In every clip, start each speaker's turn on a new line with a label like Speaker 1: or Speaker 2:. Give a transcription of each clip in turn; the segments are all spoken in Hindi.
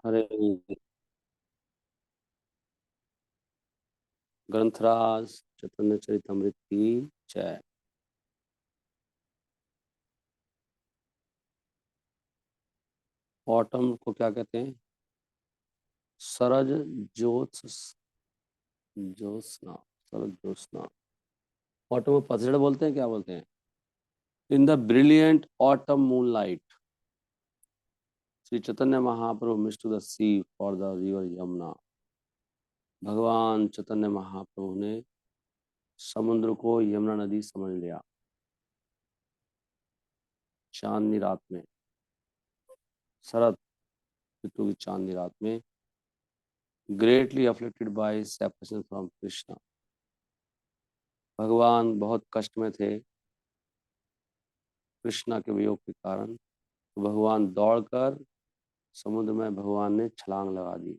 Speaker 1: हरे ग्रंथराज चैतन्य चरितमृत की जय। ऑटम को क्या कहते हैं? शरद ज्योत्स ज्योत्सना। शरद ज्योत्सना। ऑटम को पतझड़ बोलते हैं, क्या बोलते हैं? In the brilliant autumn moonlight Shri Chaitanya Mahaprabhu mistook the sea for the river Yamuna. भगवान चैतन्य महाप्रभु ने समुद्र को यमुना नदी समझ लिया चांदनी रात में, शरद ऋतु की चांदनी रात में। Greatly afflicted bye separation from Krishna. भगवान बहुत कष्ट में थे कृष्णा के वियोग के कारण। तो भगवान दौड़कर समुद्र में भगवान ने छलांग लगा दी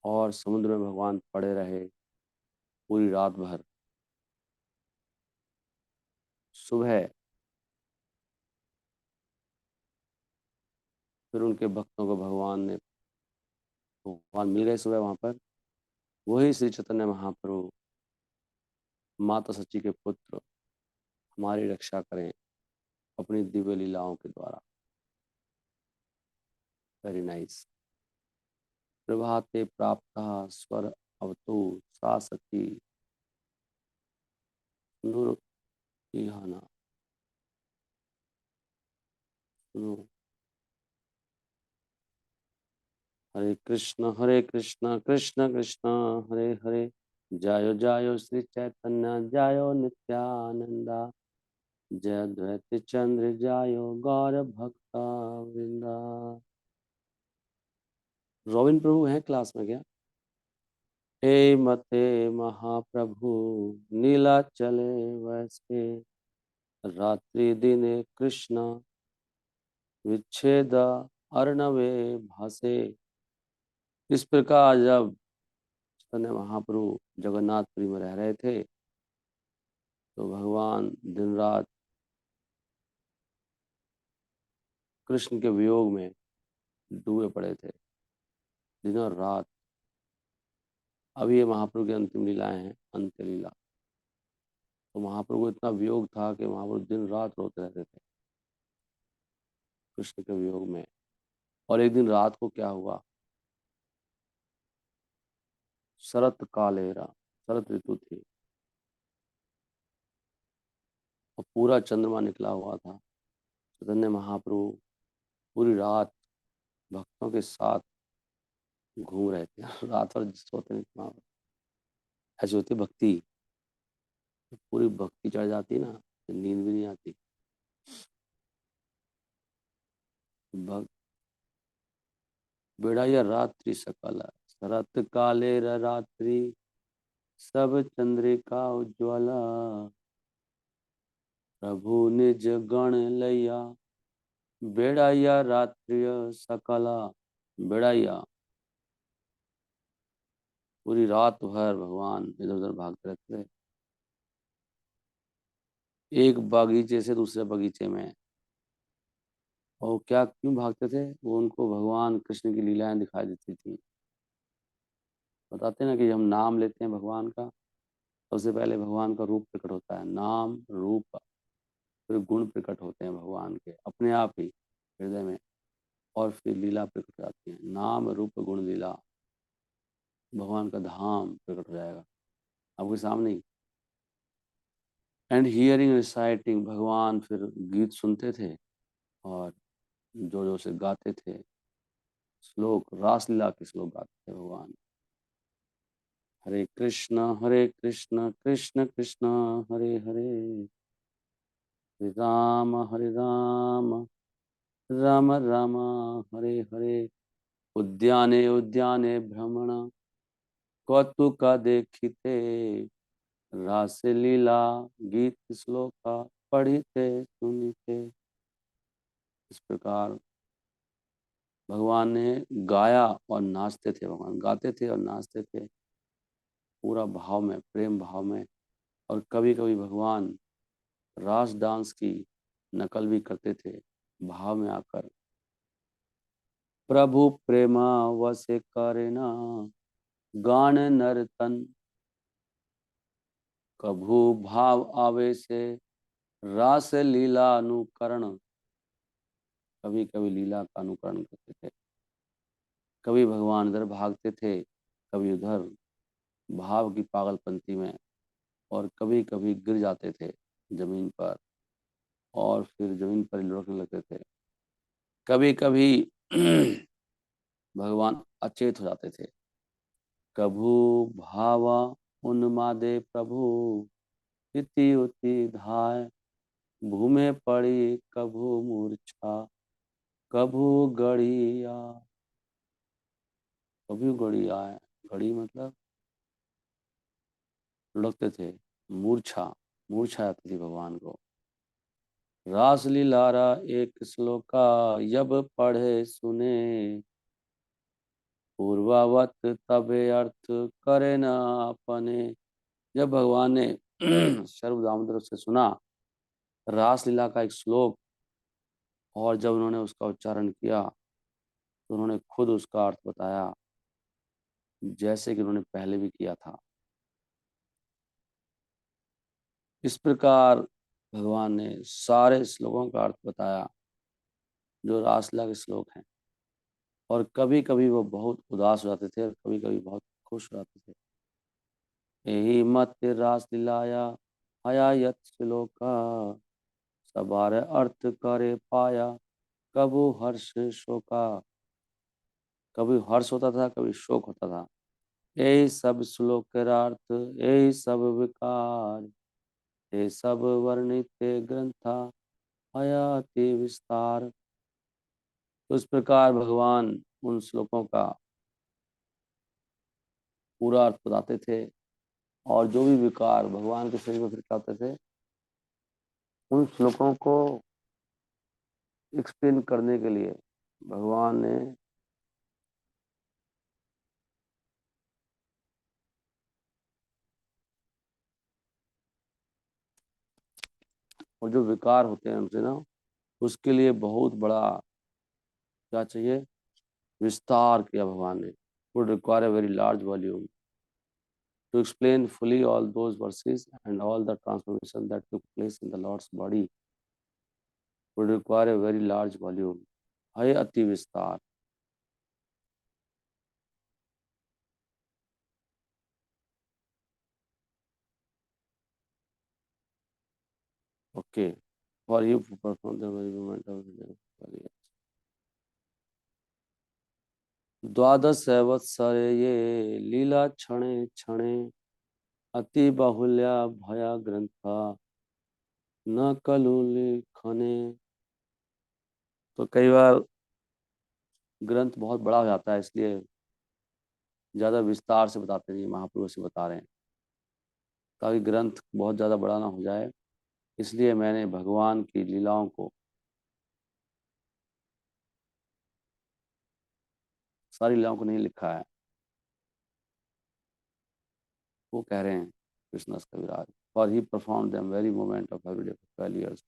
Speaker 1: और समुद्र में भगवान पड़े रहे पूरी रात भर। सुबह फिर उनके भक्तों को भगवान मिल गए सुबह वहां पर। वही श्री चैतन्य महाप्रभु माता सच्ची के पुत्र हमारी रक्षा करें अपनी दिव्य लीलाओं के द्वारा। Very nice. प्रभाते प्राप्त स्वर अवतु सा सती नूर इहाना। सुनो। हरे कृष्ण कृष्ण कृष्ण हरे हरे, जायो जायो श्री चैतन्य जायो नित्यानंदा, जय द्वैत चंद्र जायो गौर भक्ता वृंदा। रॉबिन प्रभु हैं क्लास में क्या? हे मते महाप्रभु नीला चले वैसे, रात्रि दिने कृष्ण विच्छेद अर्णवे भासे। इस प्रकार जब चैतन्य महाप्रभु जगन्नाथपुरी में रह रहे थे तो भगवान दिन रात कृष्ण के वियोग में डूबे पड़े थे, दिन और रात। अब ये महाप्रभु की अंतिम लीलाएं हैं, अंत्य लीला। तो महाप्रभु को इतना वियोग था कि महाप्रभु दिन रात रोते रहते थे कृष्ण के वियोग में। और एक दिन रात को क्या हुआ, शरत कालेरा, शरत ऋतु थी और पूरा चंद्रमा निकला हुआ था। चैतन्य महाप्रभु पूरी रात भक्तों के साथ घूम रहे थे रात भर सोते नहीं थे। ऐसी होती भक्ति, पूरी भक्ति चढ़ जाती ना, तो नींद भी नहीं आती। भक्त बेड़ाया रात्रि सकला, शरत काले रात्रि सब चंद्रिका उज्ज्वला, प्रभु निज गण लैया बेड़ाया रात्रि सकला। बेड़ाया पूरी रात भर भगवान इधर उधर भागते रहते थे, एक बागीचे से दूसरे बगीचे में। और क्या क्यों भागते थे? वो उनको भगवान कृष्ण की लीलाएं दिखाई देती थी। बताते ना कि हम नाम लेते हैं भगवान का, सबसे पहले भगवान का रूप प्रकट होता है, नाम रूप, फिर गुण प्रकट होते हैं भगवान के अपने आप ही हृदय में, और फिर लीला प्रकट हो जाती है। नाम रूप गुण लीला, भगवान का धाम प्रकट हो जाएगा आपके सामने ही। एंड हियरिंग रिसाइटिंग, भगवान फिर गीत सुनते थे और जो जो से गाते थे श्लोक, रासलीला के श्लोक गाते थे भगवान। हरे कृष्ण कृष्ण कृष्ण हरे हरे, हरे राम राम राम हरे हरे। उद्याने उद्याने भ्रमण कौतुक देखिते, रास लीला गीत श्लोका पढ़िते सुनिते। इस प्रकार भगवान ने गाया और नाचते थे, भगवान गाते थे और नाचते थे पूरा भाव में, प्रेम भाव में। और कभी कभी भगवान रास डांस की नकल भी करते थे भाव में आकर। प्रभु प्रेमा वसे करे ना गान नर तन, कभू भाव आवे से रास लीला अनुकरण। कभी कभी लीला का अनुकरण करते थे, कभी भगवान इधर भागते थे, कभी उधर भाव की पागलपंती में, और कभी कभी गिर जाते थे जमीन पर और फिर जमीन पर ही लुढ़कने लगते थे। कभी कभी भगवान अचेत हो जाते थे। कभू भावा उन्मादे प्रभु, इति उति धाय, भूमे पड़ी कभू मूर्छा, कभू गड़िया। कभी गड़ी आए, गड़ी मतलब लुढ़कते थे। मूर्छा, मूर्छा आती थी भगवान को। रास लीलारा एक श्लोका, यब पढ़े सुने, पूर्वावत तबे अर्थ करे न अपने। जब भगवान ने सर्व दामोदर से सुना रास लीला का एक श्लोक, और जब उन्होंने उसका उच्चारण किया तो उन्होंने खुद उसका अर्थ बताया, जैसे कि उन्होंने पहले भी किया था। इस प्रकार भगवान ने सारे श्लोकों का अर्थ बताया जो रासलीला के श्लोक हैं। और कभी कभी वो बहुत उदास हो जाते थे और कभी कभी बहुत खुश हो जाते थे। यही मत रासलीलाया हया यत श्लोका, सबार अर्थ करे पाया, कबू हर्ष शोका। कभी हर्ष होता था, कभी शोक होता था। यही सब श्लोक के अर्थ, यही सब विकार, ये सब वर्णित ग्रंथा हयाति विस्तार। तो इस प्रकार भगवान उन श्लोकों का पूरा अर्थ बताते थे, और जो भी विकार भगवान के शरीर में फिर आते थे उन श्लोकों को एक्सप्लेन करने के लिए भगवान ने और जो विकार होते हैं उनसे ना, उसके लिए बहुत बड़ा क्या चाहिए, विस्तार किया भगवान ने। would require a very large volume to explain fully all those verses and all the transformation that took place in the Lord's body would require a very large volume. है अति विस्तार। Okay, for you perform the very moment of द्वादश वत्सरे ये लीला क्षणे क्षणे, अति बाहुल्या भया ग्रंथा न कलु लिखने। तो कई बार ग्रंथ बहुत बड़ा हो जाता है, इसलिए ज़्यादा विस्तार से बताते नहीं, महाप्रभु से बता रहे हैं ताकि ग्रंथ बहुत ज़्यादा बड़ा ना हो जाए। इसलिए मैंने भगवान की लीलाओं को, सारी लीलाओं को नहीं लिखा है। वो कह रहे हैं Krishnadas Kaviraj, for he perform the very moment of everyday for 12 years।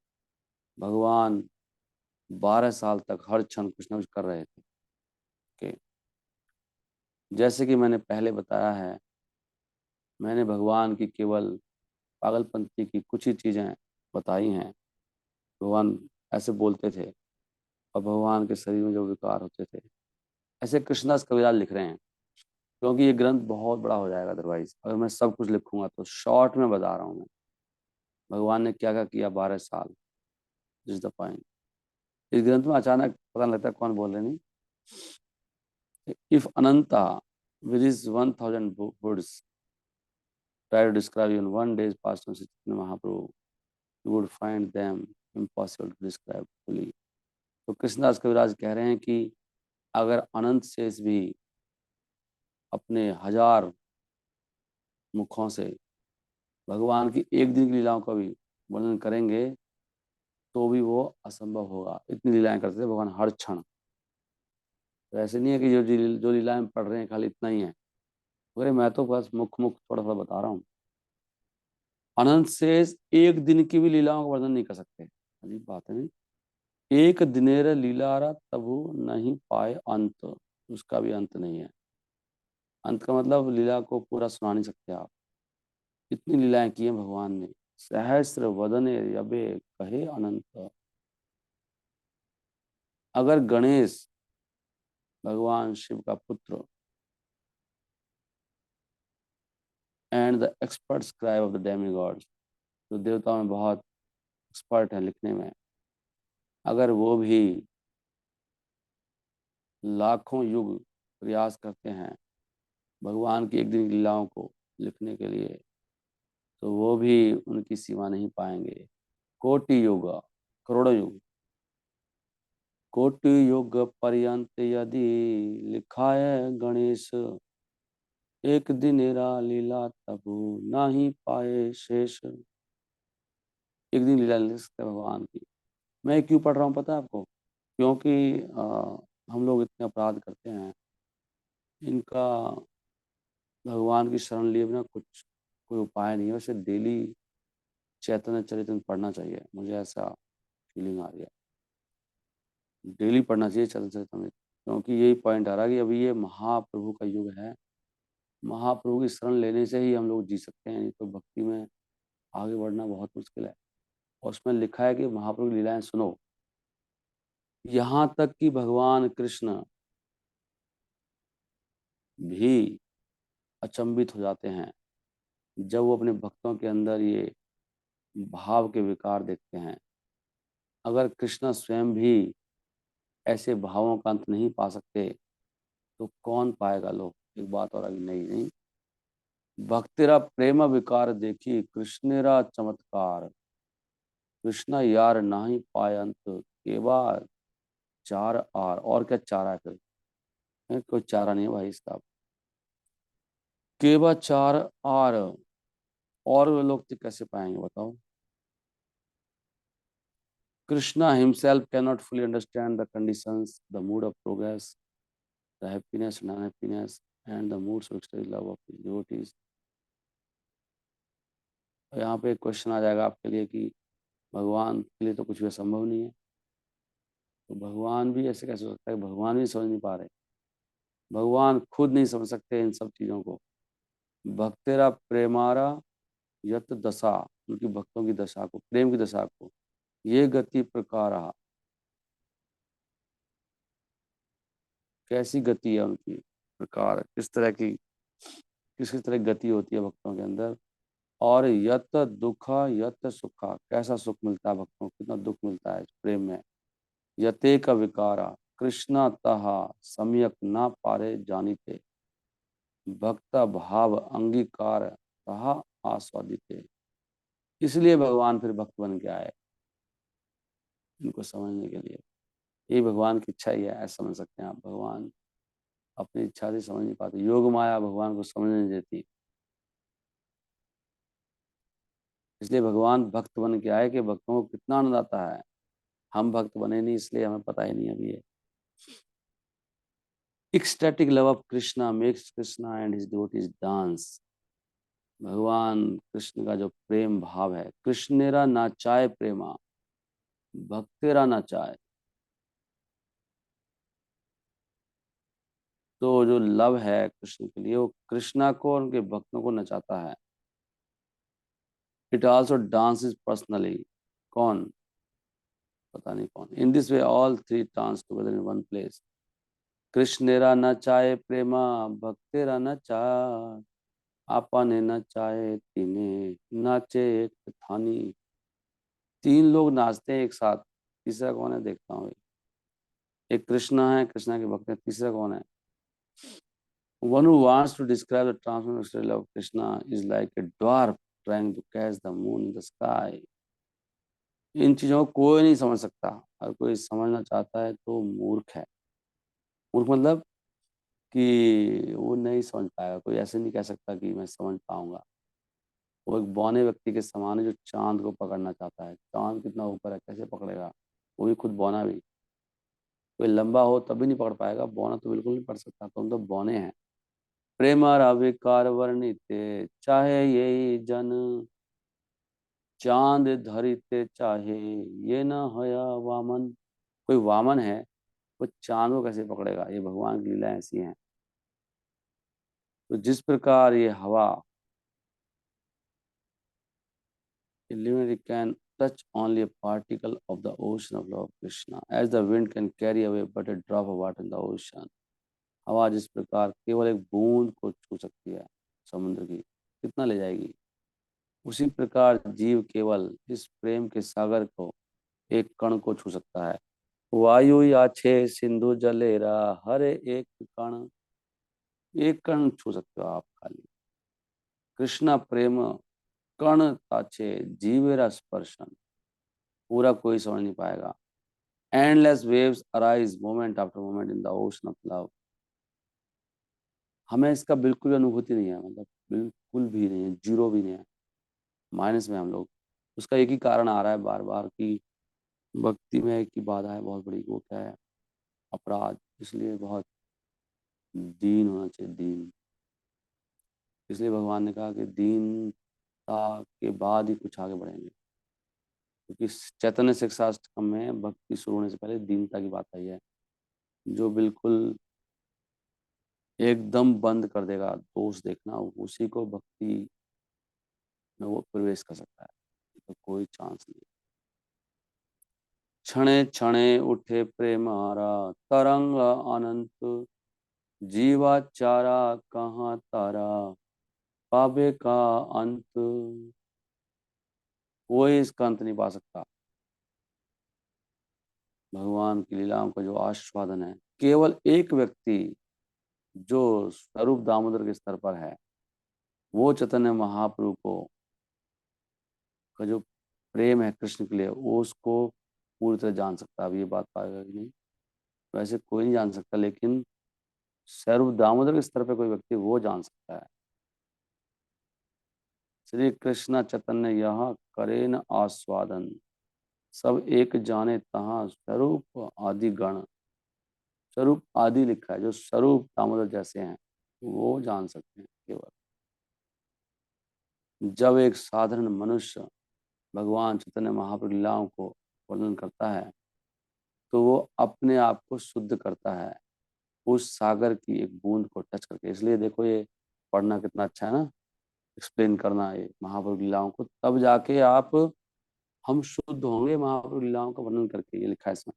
Speaker 1: भगवान 12 साल तक हर क्षण कुछ ना कुछ कर रहे थे। okay? जैसे कि मैंने पहले बताया है, मैंने भगवान की केवल पागलपंती की कुछ ही चीज़ें बताई हैं। भगवान ऐसे बोलते थे और भगवान के शरीर में जो विकार होते थे, ऐसे कृष्णदास कविराज लिख रहे हैं। क्योंकि ये ग्रंथ बहुत बड़ा हो जाएगा, अदरवाइज अगर मैं सब कुछ लिखूंगा तो। शॉर्ट में बता रहा हूँ मैं भगवान ने क्या क्या किया 12 साल। Is the point. इस ग्रंथ में अचानक पता नहीं लगता कौन बोल रहे नहीं। If Ananta with his 1000 words try to describe you in one day's past on Chaitanya Mahaprabhu, you would find them impossible to describe fully। तो कृष्णदास कविराज कह रहे हैं कि अगर अनंत शेष भी अपने 1000 मुखों से भगवान की एक दिन की लीलाओं का भी वर्णन करेंगे तो भी वो असंभव होगा। इतनी लीलाएं करते थे भगवान हर क्षण। तो ऐसे नहीं है कि जो लीलाएं पढ़ रहे हैं खाली इतना ही है। अरे मैं तो बस मुख मुख थोड़ा थोड़ा बता रहा हूँ। अनंत शेष एक दिन की भी लीलाओं का वर्णन नहीं कर सकते। अजीब बात है नहीं। एक दिनेर लीलारा तबु नहीं पाए अंत, उसका भी अंत नहीं है। अंत का मतलब लीला को पूरा सुना नहीं सकते आप, इतनी लीलाएं की हैं भगवान ने। सहस्र वदने यबे कहे अनंत। अगर गणेश भगवान शिव का पुत्र and the expert scribe of the Demi God's, जो देवताओं में बहुत एक्सपर्ट है लिखने में, अगर वो भी लाखों युग प्रयास करते हैं भगवान की एक दिन की लीलाओं को लिखने के लिए, तो वो भी उनकी सीमा नहीं पाएंगे। कोटि युग, करोड़ों युग, कोटि युग पर्यंत यदि लिखाए गणेश, एक दिन लीला तब नहीं पाए शेष। एक दिन लीला लिख सकते हैं भगवान की। मैं क्यों पढ़ रहा हूँ पता है आपको? क्योंकि हम लोग इतने अपराध करते हैं, इनका भगवान की शरण लिए बिना कुछ कोई उपाय नहीं है। वैसे डेली चैतन्य चरित्र पढ़ना चाहिए, मुझे ऐसा फीलिंग आ रही है। डेली पढ़ना चाहिए चैतन्य चरितमृत, क्योंकि यही पॉइंट आ रहा है कि अभी ये महाप्रभु का युग है। महाप्रभु की शरण लेने से ही हम लोग जी सकते हैं, नहीं तो भक्ति में आगे बढ़ना बहुत मुश्किल है। और उसमें लिखा है कि महाप्रभु की लीलाएं सुनो, यहाँ तक कि भगवान कृष्ण भी अचंभित हो जाते हैं जब वो अपने भक्तों के अंदर ये भाव के विकार देखते हैं। अगर कृष्ण स्वयं भी ऐसे भावों का अंत नहीं पा सकते तो कौन पाएगा लोग। एक बात और अभी नहीं नहीं, भक्तेरा प्रेम विकार देखी कृष्णेरा चमत्कार, कृष्णा यार नाही पाए अंत केवा चार आर। और क्या चारा है फिर? कोई चारा नहीं है भाई इसका। केवा चार आर, और वे लोग तो कैसे पाएंगे बताओ? Krishna himself cannot fully understand the conditions, the mood of progress, the happiness and unhappiness, and the moods of extreme love of his devotees. यहाँ पे एक क्वेश्चन आ जाएगा आपके लिए कि भगवान के लिए तो कुछ भी असंभव नहीं है, तो भगवान भी ऐसे कैसे हो सकता है? भगवान भी समझ नहीं पा रहे, भगवान खुद नहीं समझ सकते इन सब चीज़ों को। भक्तेरा प्रेमारा यत दशा, उनकी भक्तों की दशा को, प्रेम की दशा को, ये गति प्रकार, कैसी गति है उनकी, प्रकार किस तरह की, किस किस तरह की गति होती है भक्तों के अंदर। और यत दुख यत सुखा, कैसा सुख मिलता है भक्तों को, कितना दुख मिलता है इस प्रेम में। यते का विकारा कृष्ण तहा सम्यक ना पारे जानिते, भक्त भाव अंगीकार तहा आस्वादिते। इसलिए भगवान फिर भक्त बन के आए, इनको समझने के लिए। ये भगवान की इच्छा ही है, ऐसा समझ सकते हैं आप। भगवान अपनी इच्छा से समझ नहीं पाते, योग माया भगवान को समझ नहीं देती, इसलिए भगवान भक्त बन के आए कि भक्तों को कितना आनंद आता है। हम भक्त बने नहीं, इसलिए हमें पता ही नहीं अभी ये। ecstatic love of Krishna makes Krishna and his devotees dance। भगवान कृष्ण का जो प्रेम भाव है, कृष्णेरा नाचाए प्रेमा भक्तेरा नाचाए, तो जो लव है कृष्ण के लिए वो कृष्णा को और उनके भक्तों को नचाता है। इट आल्सो डांसेस पर्सनली, कौन? पता नहीं कौन। In this way all three dance together in one place. कृष्णेरा नचाए प्रेमा भक्तेरा नचाए, आपने नचाए तीने नाचे एक थानी। तीन लोग नाचते हैं एक साथ, तीसरा कौन है देखता हूँ। एक कृष्णा है, कृष्णा के भक्त हैं, तीसरा कौन है? One who wants to describe the transformational love of Krishna is like a dwarf trying to catch the moon in the sky। इन चीजों को कोई नहीं समझ सकता, और कोई समझना चाहता है तो मूर्ख है। मूर्ख मतलब कि वो नहीं समझ पाएगा, कोई ऐसे नहीं कह सकता कि मैं समझ पाऊंगा। वो एक बौने व्यक्ति के समान है जो चांद को पकड़ना चाहता है। चांद कितना ऊपर है, कैसे पकड़ेगा? वो भी खुद बौना भी। कोई लंबा हो तभी नहीं पकड़ पाएगा, बौना तो बिल्कुल नहीं पकड़ सकता। तो हम तो बौने हैं। प्रेमारा विकार वर्णित चाहे ये जन, चांद धरिते चाहे ये न हया वामन। कोई वामन है, वो चाँद को कैसे पकड़ेगा? ये भगवान की लीलाएँ ऐसी हैं। तो जिस प्रकार ये हवा luminary can touch only a particle of the ocean of love of Krishna, as the wind can carry away but a drop of water in the ocean. हवा जिस प्रकार केवल एक बूंद को छू सकती है समुद्र की, कितना ले जाएगी? उसी प्रकार जीव केवल इस प्रेम के सागर को एक कण को छू सकता है। वायु या छे सिंधु जलेरा हरे एक कण छू सकते हो आप खाली। कृष्णा प्रेम कण ताछे जीवेरा स्पर्शन, पूरा कोई समझ नहीं पाएगा। Endless waves arise moment after moment in the ocean of love. हमें इसका बिल्कुल अनुभूति नहीं है, मतलब बिल्कुल भी नहीं है, जीरो भी नहीं है, माइनस में हम लोग। उसका एक ही कारण आ रहा है बार बार कि भक्ति में एक ही बाधा है बहुत बड़ी, वो क्या है? अपराध। इसलिए बहुत दीन होना चाहिए, दीन। इसलिए भगवान ने कहा कि दीनता के बाद ही कुछ आगे बढ़ेंगे, क्योंकि चैतन्य शिक्षाष्टकम में भक्ति शुरू होने से पहले दीनता की बात आई है। जो बिल्कुल एकदम बंद कर देगा दोष देखना, उसी को भक्ति में वो प्रवेश कर सकता है, तो कोई चांस नहीं। क्षणे क्षणे उठे प्रेमारा तरंग अनंत, जीवाचारा कहाँ तारा पावे का अंत। कोई इसका अंत नहीं पा सकता। भगवान की लीलाओं का जो आस्वादन है, केवल एक व्यक्ति जो स्वरूप दामोदर के स्तर पर है, वो चैतन्य महाप्रभु को का जो प्रेम है कृष्ण के लिए, वो उसको पूरी तरह जान सकता है। अब ये बात पाएगा कि नहीं, वैसे कोई नहीं जान सकता, लेकिन स्वरूप दामोदर के स्तर पे कोई व्यक्ति वो जान सकता है। श्री कृष्ण चैतन्य यह करे न आस्वादन, सब एक जाने तहाँ स्वरूप आदि गण। स्वरूप आदि लिखा है, जो स्वरूप दामोदर जैसे हैं वो जान सकते हैं केवल। जब एक साधारण मनुष्य भगवान चैतन्य महाप्रभु लीलाओं को वर्णन करता है, तो वो अपने आप को शुद्ध करता है उस सागर की एक बूंद को टच करके। इसलिए देखो ये पढ़ना कितना अच्छा है ना, एक्सप्लेन करना ये महाप्रभु लीलाओं को, तब जाके आप हम शुद्ध होंगे महाप्रभु लीलाओं का वर्णन करके, ये लिखा है इसमें।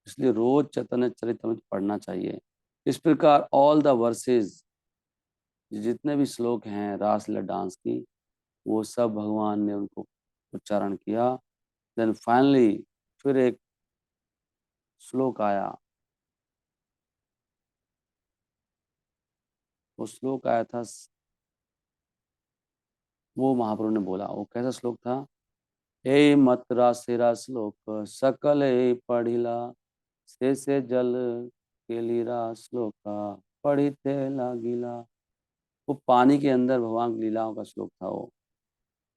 Speaker 1: इसलिए रोज चैतन्य चरितमृत पढ़ना चाहिए। इस प्रकार ऑल द वर्सेस, जितने भी श्लोक हैं रासलीला डांस की, वो सब भगवान ने उनको उच्चारण किया। देन फाइनली फिर एक श्लोक आया, वो श्लोक आया था, वो महाप्रभु ने बोला। वो कैसा श्लोक था? हे मत रासेरा श्लोक सकल हे पढ़िला, से जल केलीरा श्लोका पढ़िते लागिला। वो पानी के अंदर भगवान की लीलाओं का श्लोक था, वो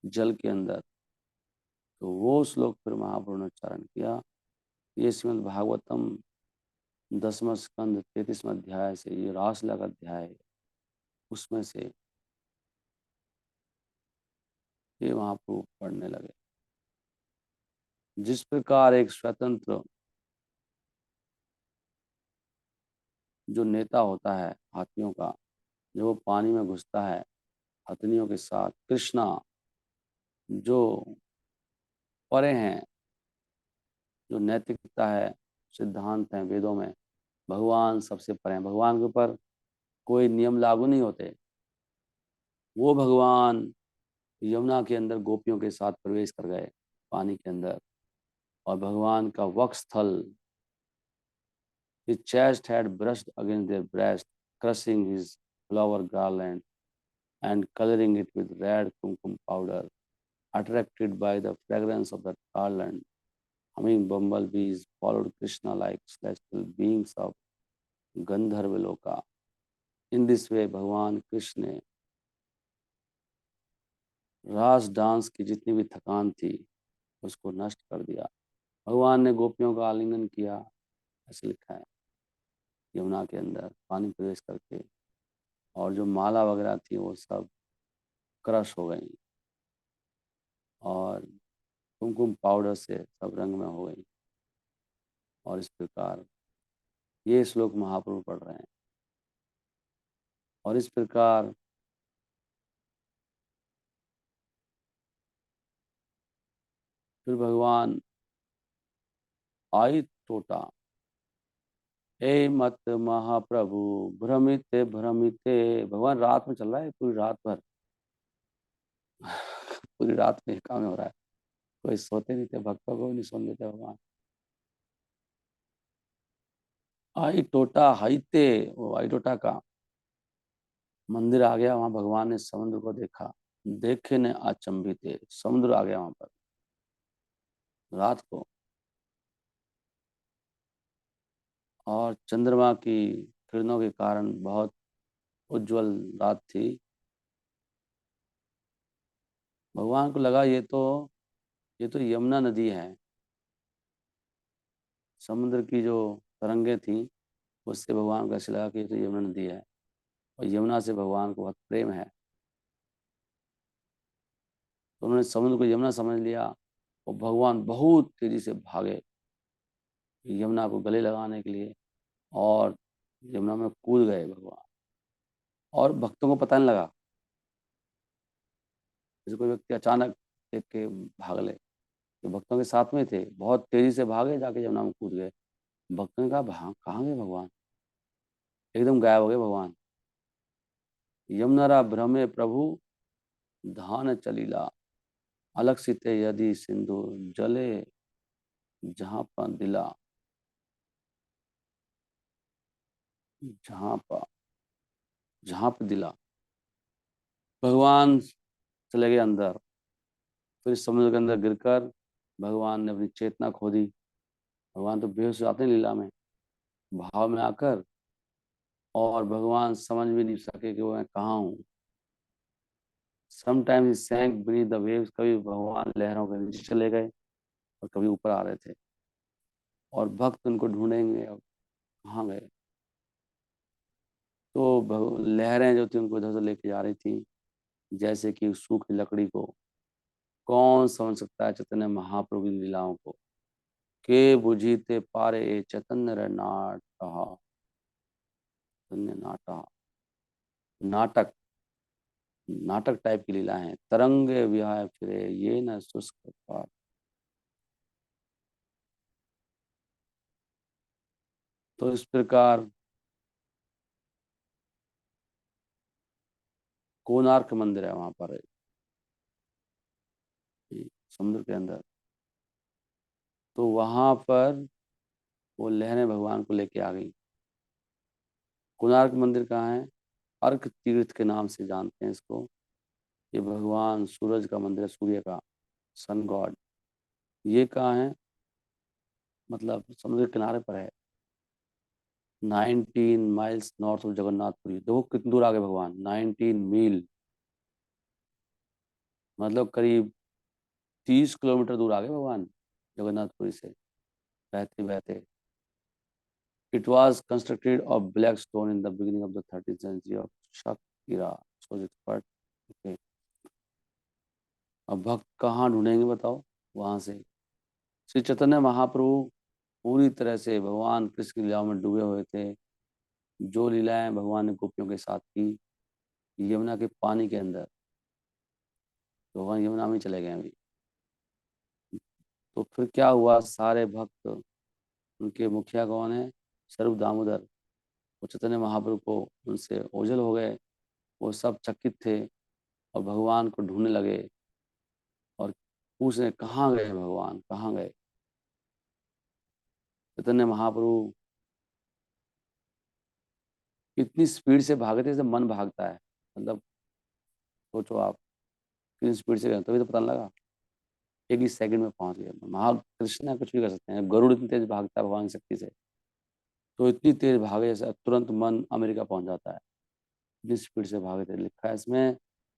Speaker 1: जल के अंदर। तो वो श्लोक फिर महाप्रभु ने उच्चारण किया। ये श्रीमद् भागवतम 10वां स्कंद 33वां अध्याय से, ये रासलीला का अध्याय है, उसमें से ये महाप्रभु पढ़ने लगे। जिस प्रकार एक स्वतंत्र जो नेता होता है हाथियों का, जब वो पानी में घुसता है हथनियों के साथ, कृष्णा जो परे हैं, जो नैतिकता है, सिद्धांत हैं वेदों में, भगवान सबसे परे हैं, भगवान के ऊपर कोई नियम लागू नहीं होते। वो भगवान यमुना के अंदर गोपियों के साथ प्रवेश कर गए पानी के अंदर, और भगवान का वक्षस्थल, his chest had brushed against their breast, crushing his flower garland and coloring it with red kumkum powder. Attracted by the fragrance of that garland, humming bumblebees followed Krishna like celestial beings of Gandharvaloka. In this way, भगवान कृष्ण ने रास डांस की जितनी भी थकान थी उसको नष्ट कर दिया। भगवान ने गोपियों का आलिंगन किया, ऐसे लिखा है यमुना के अंदर पानी प्रवेश करके, और जो माला वगैरह थी वो सब क्रश हो गई। और कुमकुम पाउडर से सब रंग में हो गई। और इस प्रकार ये श्लोक महाप्रभु पढ़ रहे हैं। और इस प्रकार फिर भगवान आई टोटा, हे मत महाप्रभु भ्रमिते भ्रमिते। भगवान रात में चल रहा है पूरी रात भर। पूरी रात में ये काम हो रहा है। कोई सोते नहीं थे, भक्तों को भी नहीं सोने देते भगवान। आई टोटा हाईते, वो आई टोटा का मंदिर आ गया। वहां भगवान ने समुद्र को देखा। देखे ने अचंभित, समुद्र आ गया वहां पर रात को। और चंद्रमा की किरणों के कारण बहुत उज्जवल रात थी। भगवान को लगा ये तो यमुना नदी है। समुद्र की जो तरंगे थी उससे भगवान को ऐसे लगा कि ये तो यमुना नदी है। और यमुना से भगवान को बहुत प्रेम है। तो उन्होंने समुद्र को यमुना समझ लिया। और भगवान बहुत तेजी से भागे यमुना को गले लगाने के लिए। और यमुना में कूद गए भगवान। और भक्तों को पता नहीं लगा। जैसे कोई व्यक्ति अचानक देख के भाग ले, तो भक्तों के साथ में थे, बहुत तेजी से भागे, जाके यमुना में कूद गए। भक्तों ने कहा भाग कहाँ गए भगवान, एकदम गायब हो गए भगवान। यमुनारा भ्रमे प्रभु धान चलीला, अलग सीते यदि सिंधु जले जहाँ पर दिला। जहाँ पर जहाँ पर दिला। भगवान चले गए अंदर। फिर समुद्र के अंदर गिरकर भगवान ने अपनी चेतना खो दी। भगवान तो बेहोश हो जाते हैं लीला में, भाव में आकर। और भगवान समझ भी नहीं सके कि वो मैं कहाँ हूँ। Sometimes he sank beneath the waves, कभी भगवान लहरों के नीचे चले गए और कभी ऊपर आ रहे थे। और भक्त उनको ढूंढेंगे अब कहाँ गए। तो लहरें जो थी उनको इधर से लेके जा रही थी, जैसे कि सूखी लकड़ी को। कौन समझ सकता है चैतन्य महाप्रभु की लीलाओं को। के बुझीते पारे ए चैतन्य रे नाटहा। चैतन्य नाटहा, नाटक, नाटक टाइप की लीला है। तरंगे विहाय फिरे ये न शुष्क पार। तो इस प्रकार कोणार्क मंदिर है वहां पर, समुद्र के अंदर। तो वहां पर वो लहरें भगवान को लेके आ गई। कोणार्क मंदिर कहाँ है? अर्क तीर्थ के नाम से जानते हैं इसको। ये भगवान सूरज का मंदिर है, सूर्य का, सन गॉड। ये कहाँ है? मतलब समुद्र के किनारे पर है, 19 माइल्स नॉर्थ ऑफ जगन्नाथपुरी। देखो कितनी दूर आ गए भगवान, 19 मील, मतलब करीब 30 किलोमीटर दूर आ गए भगवान जगन्नाथपुरी से, बहते बहते। It was constructed of black stone in the beginning of the 13th century of शक एक्सपर्ट। ओके। अब भक्त कहाँ ढूंढेंगे बताओ? वहां से श्री चैतन्य महाप्रभु पूरी तरह से भगवान कृष्ण की लीलाओं में डूबे हुए थे। जो लीलाएं भगवान ने गोपियों के साथ की यमुना के पानी के अंदर, तो भगवान यमुना में चले गए अभी। तो फिर क्या हुआ, सारे भक्त, उनके मुखिया कौन है? स्वरूप दामोदर। वो चैतन्य महाप्रभु को उनसे ओझल हो गए। वो सब चकित थे और भगवान को ढूंढने लगे और पूछने कहाँ गए भगवान, कहाँ गए। चैतन्य महाप्रभु इतनी स्पीड से भागे थे जैसे मन भागता है। मतलब सोचो आप कितनी स्पीड से गए, तभी तो पता नहीं लगा। एक ही सेकंड में पहुंच गए। महाकृष्ण कुछ भी कर सकते हैं, गरुड़ इतनी तेज भागता है भगवान की शक्ति से। तो इतनी तेज भागे जैसे तुरंत मन अमेरिका पहुंच जाता है। इतनी स्पीड से भागे थे। लिखा है इसमें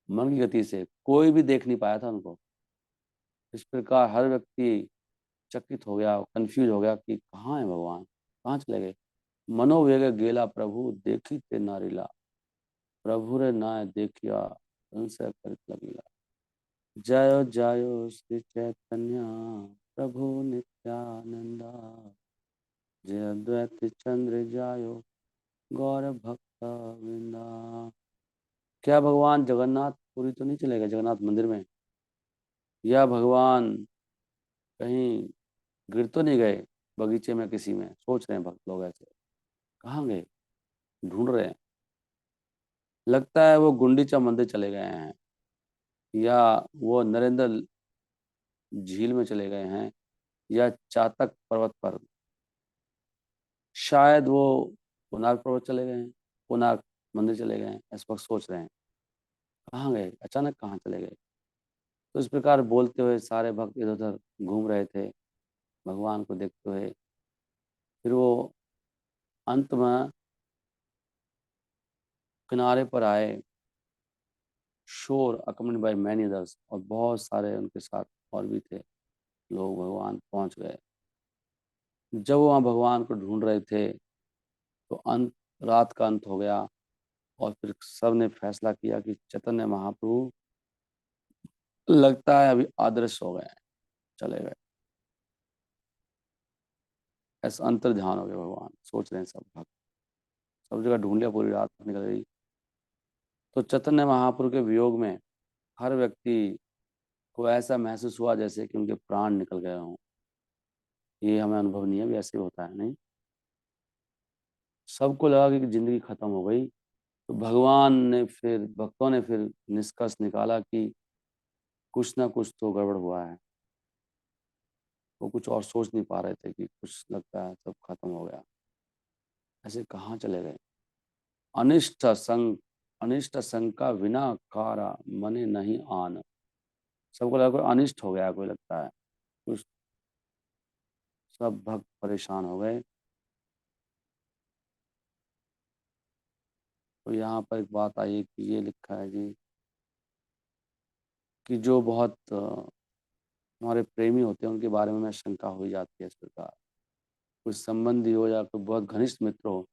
Speaker 1: मन की गति से कोई भी देख नहीं पाया था उनको। इस प्रकार हर व्यक्ति चकित हो गया, कंफ्यूज हो गया कि कहाँ है भगवान, कहाँ चले गए। मनोवेग गेला प्रभु देखी ते नारिला, प्रभु रे ना देखिया संशय करित लगिला। जय जय श्री चैतन्य प्रभु नित्यानंदा, जय अद्वैत चंद्र जायो गौर भक्त वृंदा। क्या भगवान जगन्नाथ पुरी तो नहीं चलेगा जगन्नाथ मंदिर में? या भगवान कहीं गिर तो नहीं गए बगीचे में किसी में? सोच रहे हैं भक्त लोग ऐसे। कहाँ गए? ढूंढ रहे हैं। लगता है वो गुंडीचा मंदिर चले गए हैं, या वो नरेंद्र झील में चले गए हैं, या चातक पर्वत पर। शायद वो कोणार्क पर्वत चले गए हैं, कोणार्क मंदिर चले गए हैं, इस वक्त सोच रहे हैं कहाँ गए, अचानक कहाँ चले गए। तो इस प्रकार बोलते हुए सारे भक्त इधर उधर घूम रहे थे भगवान को देखते हुए। फिर वो अंत में किनारे पर आए, शोर अकम्पनिड बाय मैनी अदर्स, और बहुत सारे उनके साथ और भी थे लोग। भगवान पहुंच गए। जब वो वहाँ भगवान को ढूंढ रहे थे तो अंत, रात का अंत हो गया, और फिर सब ने फैसला किया कि चैतन्य महाप्रभु लगता है अभी अदृश्य हो गए हैं, चले गए। ऐसा अंतर ध्यान हो गया। भगवान सोच रहे हैं सब भक्त, सब जगह ढूंढ लिया, पूरी रात निकल गई। तो चैतन्य महाप्रभु के वियोग में हर व्यक्ति को ऐसा महसूस हुआ जैसे कि उनके प्राण निकल गए हों। ये हमें अनुभव नहीं है, भी ऐसे होता है नहीं? सबको लगा कि जिंदगी खत्म हो गई। तो भगवान ने फिर, भक्तों ने फिर निष्कर्ष निकाला कि कुछ ना कुछ तो गड़बड़ हुआ है। वो कुछ और सोच नहीं पा रहे थे कि कुछ लगता है सब खत्म हो गया। ऐसे कहाँ चले गए? अनिष्ट संग, अनिष्ट शंका विना कारा मने नहीं आन। सबको लगा कोई अनिष्ट हो गया, कोई लगता है कुछ। सब भक्त परेशान हो गए। तो यहाँ पर एक बात आई है कि ये लिखा है जी कि जो बहुत हमारे प्रेमी होते हैं उनके बारे में शंका हो ही जाती है इस प्रकार। कुछ संबंधी हो या कोई बहुत घनिष्ठ मित्र हो,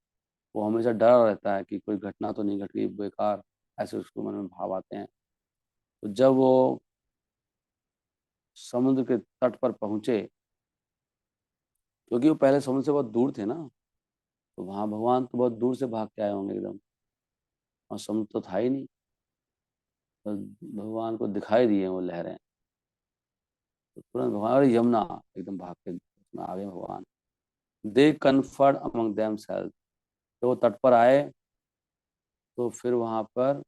Speaker 1: वो हमेशा डरा रहता है कि कोई घटना तो नहीं घट गई बेकार, ऐसे उसको मन में भाव आते हैं। तो जब वो समुद्र के तट पर पहुंचे, क्योंकि वो पहले समुद्र से बहुत दूर थे ना, तो वहां भगवान तो बहुत दूर से भाग के आए होंगे एकदम, और समुद्र तो था ही नहीं। तो भगवान को दिखाई दिए वो लहरें, तो तुरंत भगवान, अरे यमुना, एकदम भाग के उसमें आ गए भगवान। दे कन्फर्ड अमंग देम सेल्फ। तो वो तट पर आए, तो फिर वहां पर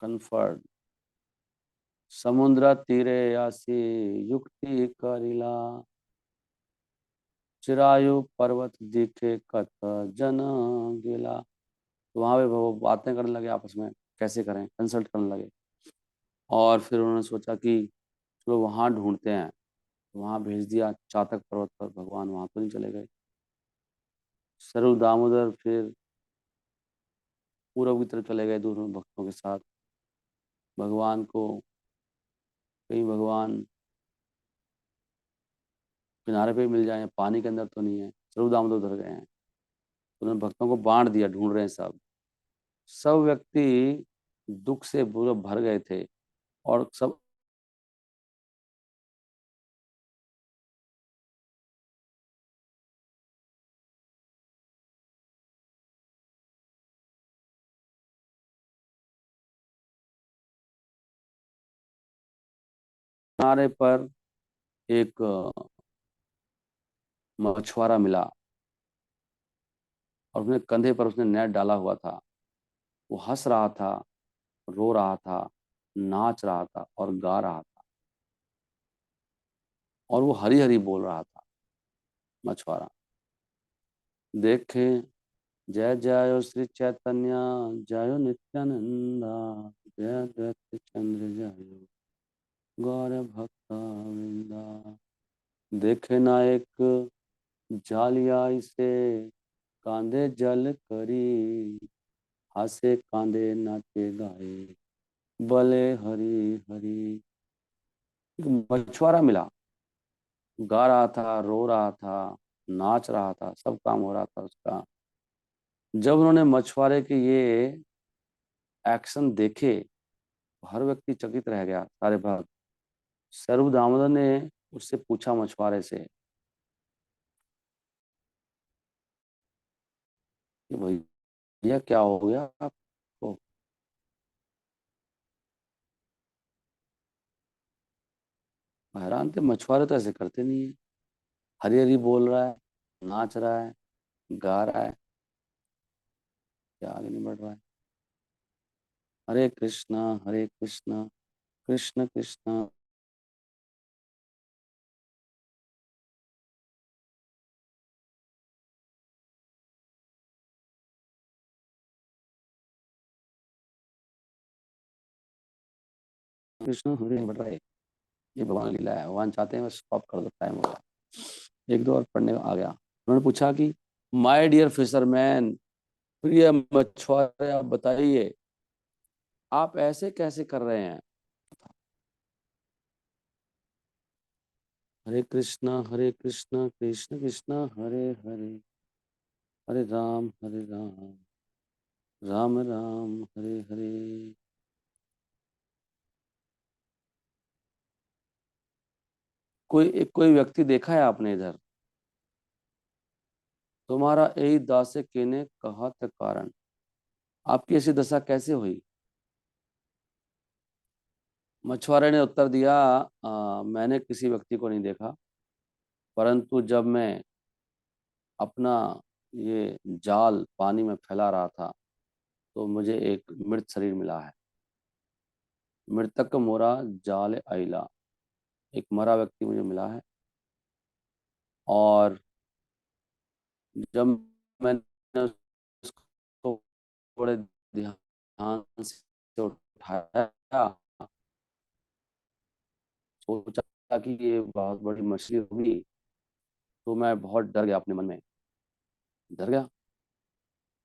Speaker 1: कन्फर्ड, समुद्र तीरे आसी युक्ति करिला, चिरायु पर्वत दिखे कत जन गिला। तो वहां पे वो बातें करने लगे आपस में, कैसे करें, कंसल्ट करने लगे। और फिर उन्होंने सोचा कि चलो वहां ढूंढते हैं। तो वहां भेज दिया चातक पर्वत पर, भगवान वहां तो नहीं चले गए। सरु दामोदर फिर पूर्व की तरफ चले गए दोनों भक्तों के साथ। भगवान को कहीं भगवान किनारे पे मिल जाए, पानी के अंदर तो नहीं है। सरु दामोदर उधर गए हैं। तो उन्होंने भक्तों को बांट दिया, ढूंढ रहे हैं सब। सब व्यक्ति दुख से पूरे भर गए थे, और सब किनारे पर एक मछुआरा मिला, और अपने कंधे पर उसने नेट डाला हुआ था। वो हंस रहा था, रो रहा था, नाच रहा था और गा रहा था, और वो हरी हरी बोल रहा था मछुआरा। देखे, जय जय श्री चैतन्य, जय नित्यानंदा, जय अद्वैत चंद्र जय गौर भक्त वृंदा। देखे ना एक जालिया इसे, कांदे जल करी, हासे कांदे नाचे गाए, बले हरी हरी। एक मछुआरा मिला, गा रहा था, रो रहा था, नाच रहा था, सब काम हो रहा था उसका। जब उन्होंने मछुआरे के ये एक्शन देखे हर व्यक्ति चकित रह गया, सारे भक्त। सर्व दामोदर ने उससे पूछा मछुआरे से कि भैया क्या हो गया आपको? हैरान थे, मछुआरे तो ऐसे करते नहीं है। हरी हरी बोल रहा है, नाच रहा है, गा रहा है, क्या आगे नहीं बढ़ रहा है। हरे कृष्णा कृष्ण कृष्ण कृष्ण हरे बढ़ रहा है। ये भगवान लीला है, भगवान चाहते हैं बस स्टॉप कर दो, टाइम हो गया। एक दो और पढ़ने आ गया। उन्होंने पूछा कि माय डियर फिशरमैन, प्रिय मछुआरे, आप बताइए आप ऐसे कैसे कर रहे हैं? हरे कृष्णा कृष्ण कृष्ण हरे हरे, हरे राम राम राम हरे हरे। कोई व्यक्ति देखा है आपने इधर? तुम्हारा यही दासे केने कहा था कारण, आपकी ऐसी दशा कैसे हुई? मछुआरे ने उत्तर दिया, मैंने किसी व्यक्ति को नहीं देखा, परंतु जब मैं अपना ये जाल पानी में फैला रहा था तो मुझे एक मृत शरीर मिला है। मृतक मोरा जाल आइला, एक मरा व्यक्ति मुझे मिला है। और जब मैंने उसको बड़े ध्यान से उठाया, सोचा कि ये बहुत बड़ी मछली होगी, तो मैं बहुत डर गया, अपने मन में डर गया।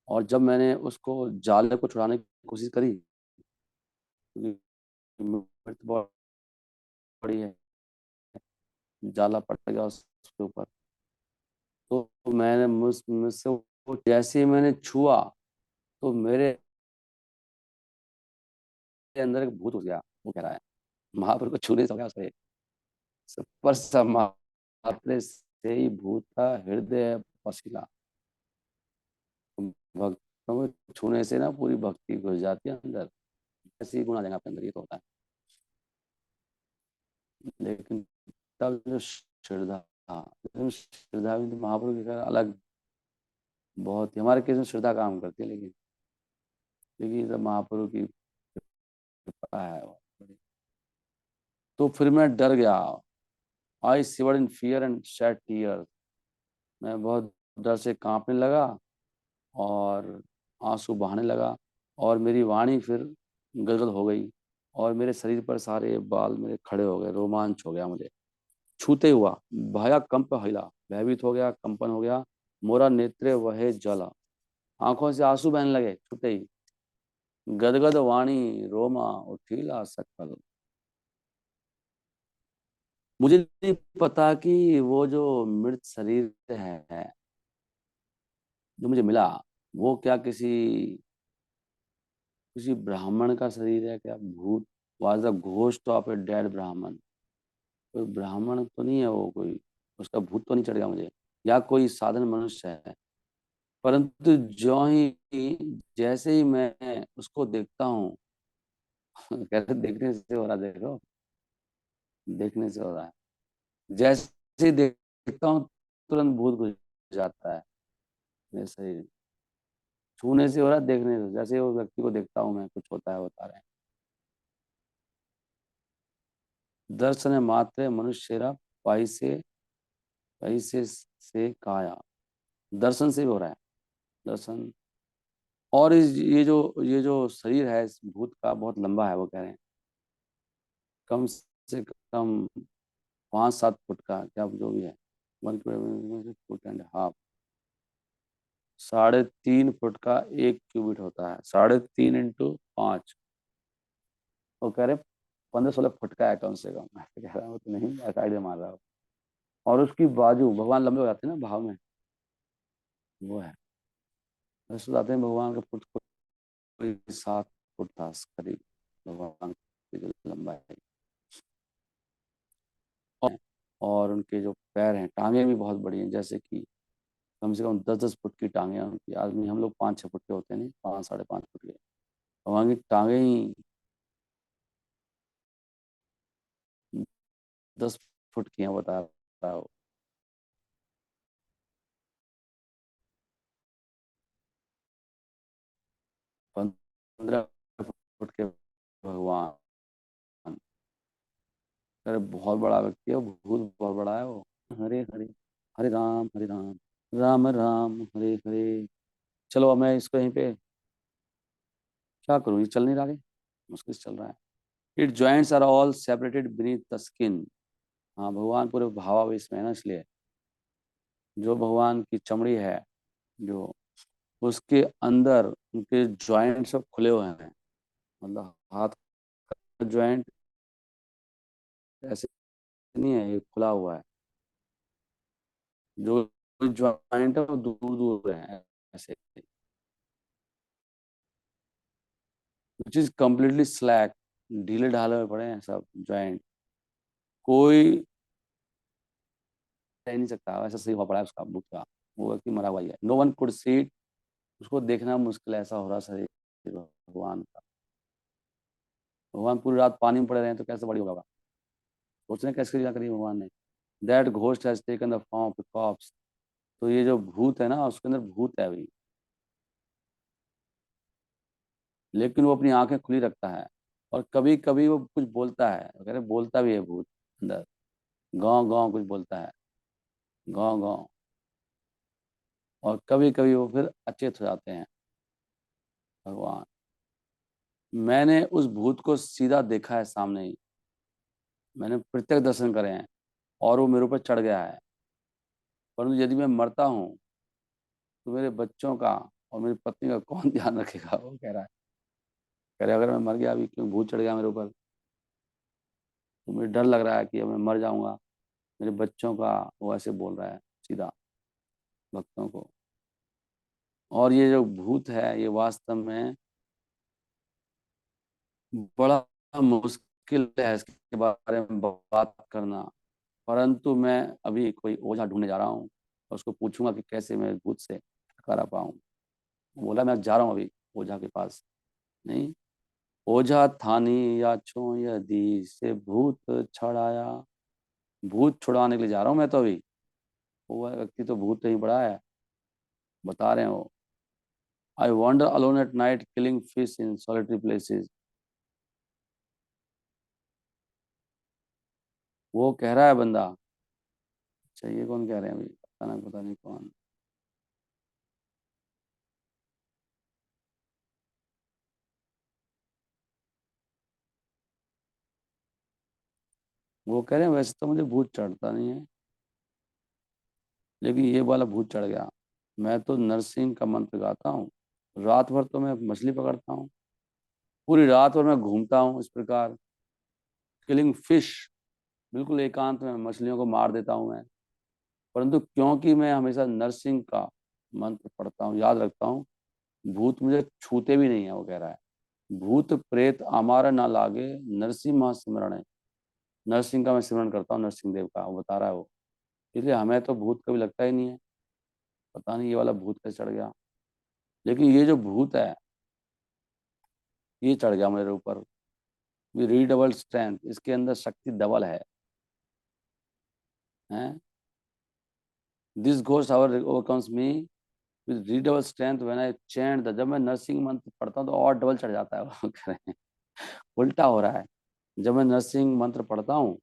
Speaker 1: और जब मैंने उसको जाले को छुड़ाने की कोशिश करी, क्योंकि मृत बहुत बड़ी है, जाला पड़ गया उसके ऊपर। तो मैंने मुझसे वो जैसे ही मैंने छुआ तो मेरे अंदर एक भूत घुस गया। वो कह रहा है, महाप्रभु को छूने से हो गया उससे, स्पर्श मात्र से ही भूत का हृदय पसीला। भक्तों को छूने से ना पूरी भक्ति घुस जाती है अंदर, ऐसी गुण आ जाएगा आपके अंदर, ये तो होता है। लेकिन तब जो श्रद्धा, श्रद्धा भी तो महाप्रभु की अलग बहुत ही, हमारे केस में श्रद्धा काम करती है, लेकिन ये सब महाप्रभु की कृपा है बहुत बड़ी। तो फिर मैं डर गया। I shivered in fear and shed tear, मैं बहुत डर से कांपने लगा और आंसू बहाने लगा। और मेरी वाणी फिर गदगद हो गई और मेरे शरीर पर सारे बाल मेरे खड़े हो गए, रोमांच हो गया मुझे छूते हुआ। भया कंप हिला, भयभीत हो गया, कंपन हो गया। मोरा नेत्रे वहे जला, आंखों से आंसू बहने लगे छूते ही। गदगद वाणी रोमा उठीला सकल। मुझे नहीं पता कि वो जो मृत शरीर है जो मुझे मिला, वो क्या किसी किसी ब्राह्मण का शरीर है क्या? भूत was the ghost of a dead ब्राह्मण। कोई ब्राह्मण तो नहीं है वो, कोई उसका भूत तो नहीं चढ़ गया मुझे, या कोई साधारण मनुष्य है। परंतु जो ही जैसे ही मैं उसको देखता हूँ कहते देखने से हो रहा, देखो देखने से हो रहा है, जैसे ही देखता हूँ तुरंत भूत घुस जाता है मेरे शरीर में। छूने से हो रहा है, देखने से, जैसे वो व्यक्ति को देखता हूँ मैं, कुछ होता है बता रहे हैं। दर्शन मात्र मनुष्यरा पैसे पैसे से काया, दर्शन से भी हो रहा है, दर्शन। और ये जो शरीर है इस भूत का बहुत लंबा है, वो कह रहे हैं कम से कम 5-7 फुट का, क्या जो भी है, 1.5 फुट, 3.5 फुट का 1 क्यूबिट होता है, 3.5 इंटू 5। वो कह रहे 15-16 फुट का है कम से कम। मैं कह रहा हूँ तो नहीं, ऐसा आइडिया मार रहा हूँ। और उसकी बाजू, भगवान लंबे हो जाते हैं ना भाव में, वो है। वैसे बताते हैं भगवान का फुट कोई 7 फुट था करीब भगवान की जो लंबाई। और उनके जो पैर हैं, टांगे भी बहुत बड़ी हैं, जैसे कि कम से कम 10-10 फुट की टांगे हैं उनकी। आदमी हम लोग 5-6 फुट के होते हैं, नहीं 5-5.5 फुट के। भगवान की टांगे ही 10 फुट की हैं, बता रहा हूँ। 15 फुट के भगवान। अरे बहुत बड़ा व्यक्ति है वो, भूत बहुत बड़ा है वो। हरे हरे, हरे राम हरे राम, राम राम हरे हरे। चलो अब मैं इसको यहीं पे क्या करूँ, ये चल नहीं रहा आगे, मुश्किल से चल रहा है। It joints are all separated beneath the skin. हाँ, भगवान पूरे भावावेश में है ना, इसलिए जो भगवान की चमड़ी है, जो उसके अंदर उनके जॉइंट्स सब खुले हुए हैं। मतलब हाथ का जॉइंट ऐसे नहीं है, ये खुला हुआ है। जो जॉइंट है वो दूर दूर है ऐसे, विच इज कम्प्लीटली स्लैक। ढीले ढाले हुए पड़े हैं सब जॉइंट। कोई रह नहीं सकता, ऐसा सही हुआ पड़ा है उसका भूत का। वो व्यक्ति मरा हुआ ही है। No one could see it. उसको देखना मुश्किल है, ऐसा हो रहा शरीर भगवान का। भगवान पूरी रात पानी में पड़े रहे हैं तो कैसे बड़ी होगा। सोचने कैसे लीला करी भगवान ने। That ghost has taken the form of corpse. तो ये जो भूत है ना, उसके अंदर भूत है अभी, लेकिन वो अपनी आंखें खुली रखता है। और कभी कभी वो कुछ बोलता है, अगर बोलता भी है भूत अंदर, गाँव गाँव कुछ बोलता है, गाँव गाँव। और कभी कभी वो फिर अचेत हो जाते हैं भगवान। मैंने उस भूत को सीधा देखा है सामने ही, मैंने प्रत्यक्ष दर्शन करे हैं, और वो मेरे ऊपर चढ़ गया है। परंतु यदि मैं मरता हूँ तो मेरे बच्चों का और मेरी पत्नी का कौन ध्यान रखेगा, वो कह रहा है। कह रहे अगर मैं मर गया अभी, क्यों भूत चढ़ गया मेरे ऊपर, तो मुझे डर लग रहा है कि अब मैं मर जाऊंगा, मेरे बच्चों का। वो ऐसे बोल रहा है सीधा भक्तों को। और ये जो भूत है, ये वास्तव में बड़ा मुश्किल है इसके बारे में बात करना। परंतु मैं अभी कोई ओझा ढूंढने जा रहा हूँ, और उसको पूछूंगा कि कैसे मैं भूत से छुटकारा पाऊं। बोला मैं जा रहा हूँ अभी ओझा के पास। नहीं, ओझा थानी या छो यदि से भूत छड़ाया। भूत छुड़ाने के लिए जा रहा हूँ मैं तो अभी। वो व्यक्ति तो भूत नहीं पड़ा है, बता रहे हैं वो। I wander alone at night killing fish in solitary places. वो कह रहा है बंदा। अच्छा, ये कौन कह रहे हैं अभी, पता नहीं कौन। वो कह रहे हैं वैसे तो मुझे भूत चढ़ता नहीं है, लेकिन ये वाला भूत चढ़ गया। मैं तो नरसिंह का मंत्र गाता हूँ, रात भर तो मैं मछली पकड़ता हूँ, पूरी रात भर मैं घूमता हूँ इस प्रकार, किलिंग फिश। बिल्कुल एकांत में मछलियों को मार देता हूँ मैं। परंतु क्योंकि मैं हमेशा नरसिंह का मंत्र पढ़ता हूँ, याद रखता हूँ, भूत मुझे छूते भी नहीं है। वो कह रहा है भूत प्रेत हमारा ना लागे, नरसिम्हा सिमरण है। नरसिंह का मैं सिमरण करता हूँ, नरसिंह देव का, वो बता रहा है वो। इसलिए हमें तो भूत कभी लगता ही नहीं है। पता नहीं ये वाला भूत कैसे चढ़ गया। लेकिन ये जो भूत है, ये चढ़ गया मेरे ऊपर। रीडबल स्ट्रेंथ, इसके अंदर शक्ति डबल है, हैं। This ghost hour overcomes me with redouble strength when I chant the. जब मैं नरसिंह मंत्र पढ़ता हूँ तो और डबल चढ़ जाता है। वो कह रहे हैं उल्टा हो रहा है। जब मैं नरसिंह मंत्र पढ़ता हूँ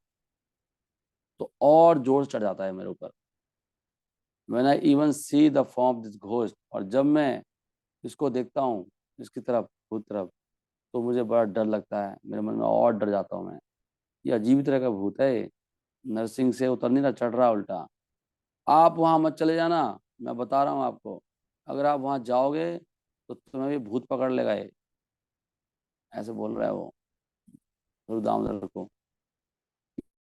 Speaker 1: तो और जोर से चढ़ जाता है मेरे ऊपर। When I even see the form this ghost, और जब मैं इसको देखता हूँ, इसकी तरफ, भूत तरफ, तो मुझे बड़ा डर लगता है, मेरे मन में और डर जाता हूँ मैं। ये अजीब तरह का भूत है ये। नरसिंह से उतर नहीं रहा, चढ़ रहा उल्टा। आप वहां मत चले जाना, मैं बता रहा हूँ आपको। अगर आप वहां जाओगे तो तुम्हें भी भूत पकड़ लेगा ये, ऐसे बोल रहा है वो स्वरूप दामोदर को।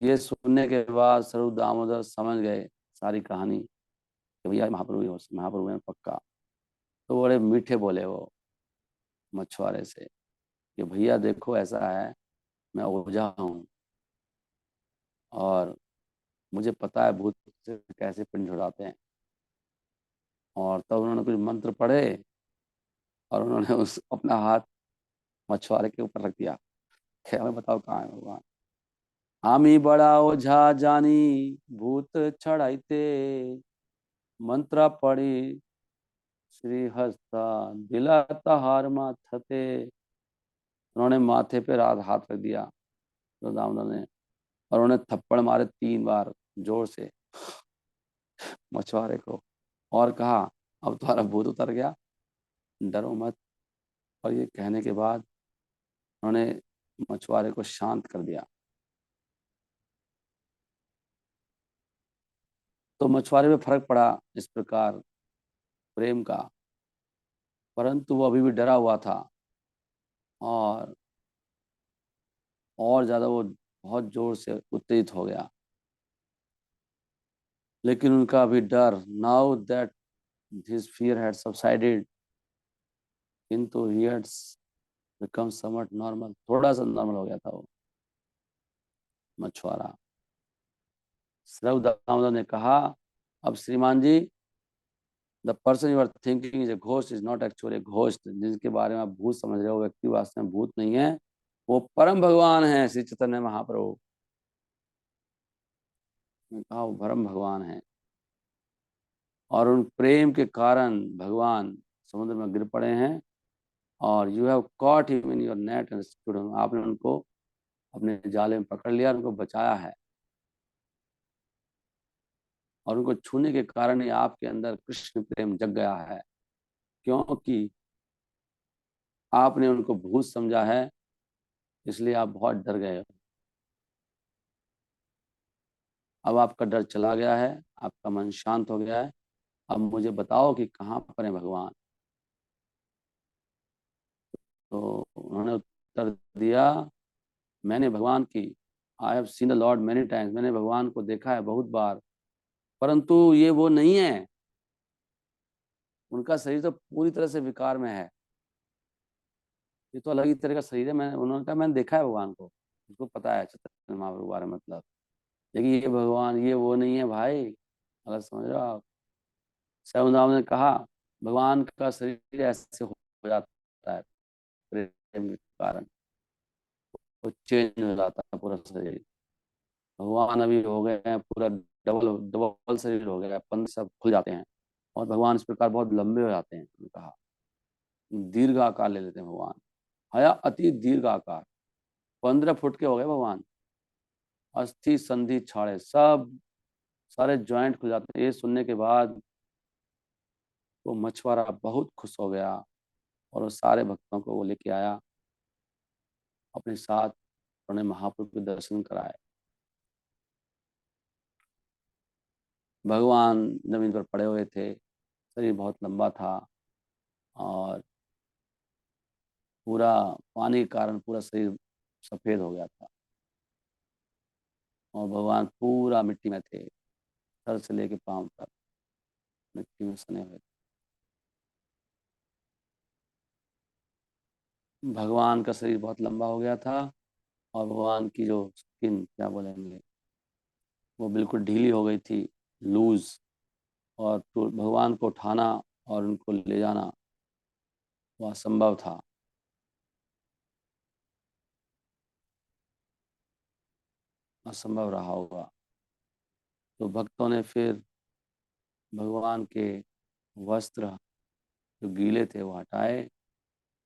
Speaker 1: ये सुनने के बाद स्वरूप दामोदर समझ गए सारी कहानी कि भैया महाप्रभु ही महाप्रभु हैं पक्का। तो बड़े मीठे बोले वो मछुआरे से, कि भैया देखो ऐसा है, मैं ओझा हूँ और मुझे पता है भूत से कैसे पिंड छुड़ाते हैं। और तब उन्होंने कुछ मंत्र पढ़े और उन्होंने उस अपना हाथ मछुआरे के ऊपर रख दिया। क्या हमें बताओ कहाँ है भगवान। आमी बड़ा ओझा जानी भूत छड़ाइते, मंत्र पढ़ी श्री हस्ता दिला तहार माथते। उन्होंने माथे पे रात हाथ रख दिया तो दामोदर ने, और उन्होंने थप्पड़ मारे 3 बार जोर से मछुआरे को, और कहा अब तुम्हारा भूत उतर गया, डरो मत। और ये कहने के बाद उन्होंने मछुआरे को शांत कर दिया। तो मछुआरे में फर्क पड़ा इस प्रकार प्रेम का, परंतु वो अभी भी डरा हुआ था और ज्यादा वो बहुत जोर से उत्तेजित हो गया। लेकिन उनका अभी डर, now that his fear had subsided, किंतु he had become somewhat normal, थोड़ा सा नॉर्मल हो गया था वो मछुआरा। श्रव दामोदर ने कहा, अब श्रीमान जी, the person you are thinking is a ghost is not actually ghost. जिसके बारे में आप भूत समझ रहे हो व्यक्ति वास्तव में भूत नहीं है, वो परम भगवान है श्री चैतन्य महाप्रभु। ने कहा वो परम भगवान है, और उन प्रेम के कारण भगवान समुद्र में गिर पड़े हैं। और you have caught him in your net and rescued him, आपने उनको अपने जाले में पकड़ लिया, उनको बचाया है। और उनको छूने के कारण ही आपके अंदर कृष्ण प्रेम जग गया है, क्योंकि आपने उनको भूत समझा है, इसलिए आप बहुत डर गए हो। अब आपका डर चला गया है, आपका मन शांत हो गया है। अब मुझे बताओ कि कहाँ पर है भगवान। तो उन्होंने उत्तर दिया, मैंने भगवान की, I have seen the Lord many times, मैंने भगवान को देखा है बहुत बार, परंतु ये वो नहीं है। उनका शरीर तो पूरी तरह से विकार में है, ये तो अलग ही तरह का शरीर है। मैंने, उन्होंने कहा मैंने देखा है भगवान को, उसको पता है चैतन्य महाप्रभु के बारे में, मतलब। लेकिन ये भगवान ये वो नहीं है भाई, गलत समझ रहे हो आप। सैवनाम ने कहा, भगवान का शरीर ऐसे हो जाता है प्रेम के कारण, वो चेंज हो जाता है पूरा शरीर। भगवान अभी हो गए हैं पूरा डबल डबल शरीर हो गया है, 15 सब खुल जाते हैं। और भगवान इस प्रकार बहुत लंबे हो जाते हैं, उन्होंने कहा दीर्घ आकार ले लेते हैं भगवान, हया अति दीर्घ आकार, 15 फुट के हो गए भगवान। अस्थि संधि छाड़े सब, सारे ज्वाइंट खुल जाते हैं। ये सुनने के बाद वो मछुआरा बहुत खुश हो गया, और वो सारे भक्तों को वो लेके आया अपने साथ, उन्हें महाप्रभु के दर्शन कराए। भगवान जमीन पर पड़े हुए थे, शरीर बहुत लंबा था, और पूरा पानी के कारण पूरा शरीर सफेद हो गया था, और भगवान पूरा मिट्टी में थे, सर से लेके पांव तक मिट्टी में सने हुए थे। भगवान का शरीर बहुत लंबा हो गया था, और भगवान की जो स्किन क्या बोलेंगे, वो बिल्कुल ढीली हो गई थी, लूज। और तो भगवान को उठाना और उनको ले जाना वो असंभव था। असंभव रहा होगा। तो भक्तों ने फिर भगवान के वस्त्र जो गीले थे वो हटाए